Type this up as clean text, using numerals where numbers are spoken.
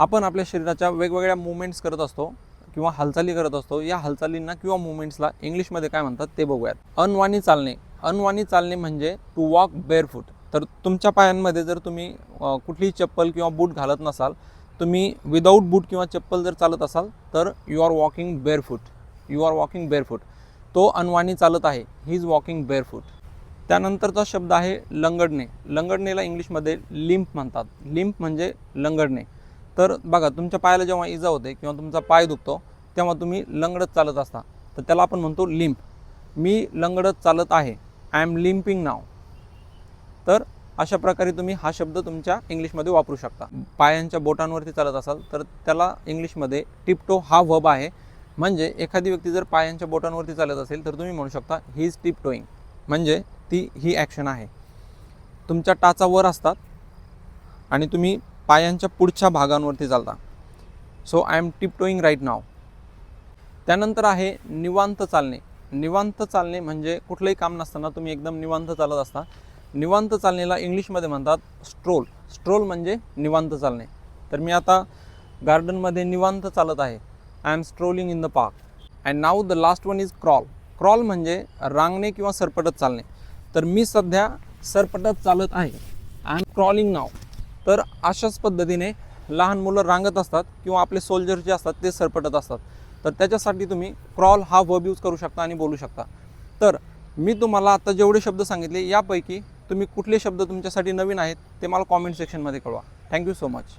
आपण आपल्या शरीराच्या वेगवेगळ्या मूवमेंट्स करत असतो किंवा हालचाली करत असतो. या हालचालींना किंवा मूवमेंट्सला इंग्लिशमध्ये काय म्हणतात ते बघूयात. अनवाणी चालणे. अनवाणी चालणे म्हणजे टू वॉक बेअरफूट. तर तुमच्या पायांमध्ये जर तुम्ही कुठलीही चप्पल किंवा बूट घालत नसाल, तुम्ही विदाऊट बूट किंवा चप्पल जर चालत असाल तर you are walking barefoot. You are walking barefoot. तो अनवाणी चालत आहे. He is walking barefoot. त्यानंतरचा शब्द आहे लंगडणे. लंगडणेला इंग्लिशमध्ये लिम्प म्हणतात. लिम्प म्हणजे लंगडणे. तर बघा, तुमच्या पायाला जेव्हा इजा होते किंवा तुमचा पाय दुखतो तेव्हा तुम्ही लंगडत चालत असता, तर त्याला आपण म्हणतो लिम्प. मी लंगडत चालत आहे. आय एम लिम्पिंग नाव. तर अशा प्रकारे तुम्ही हा शब्द तुमच्या इंग्लिशमध्ये वापरू शकता. पायांच्या बोटांवरती चालत असाल तर त्याला इंग्लिशमध्ये टिपटो हा वर्ब आहे. म्हणजे एखादी व्यक्ती जर पायांच्या बोटांवरती चालत असेल तर तुम्ही म्हणू शकता ही इज टिपटोईंग. म्हणजे ही ॲक्शन आहे. तुमच्या टाचा वर असतात आणि तुम्ही पायांच्या पुढच्या भागांवरती चालता. सो आय एम टिपटोईंग राईट नाव. त्यानंतर आहे निवांत चालणे. निवांत चालणे म्हणजे कुठलंही काम नसताना तुम्ही एकदम निवांत चालत असता. निवांत चालणेला इंग्लिशमध्ये म्हणतात स्ट्रोल. स्ट्रोल म्हणजे निवांत चालणे. तर मी आता गार्डनमध्ये निवांत चालत आहे. I am strolling in the park. And now the last one is crawl. Crawl म्हणजे रांगणे किंवा सरपटत चालणे. तर मी सध्या सरपटत चालत आहे. आय एम क्रॉलिंग नाव. तर अशाच पद्धतीने लहान मुलं रांगत असतात किंवा आपले सोल्जर जे असतात ते सरपटत असतात. तर त्याच्यासाठी तुम्ही क्रॉल हा वर्ब यूज करू शकता आणि बोलू शकता. तर मी तुम्हाला आता जेवढे शब्द सांगितले यापैकी तुम्ही कुठले शब्द तुमच्यासाठी नवीन आहेत ते मला कॉमेंट सेक्शनमध्ये कळवा. Thank you so much.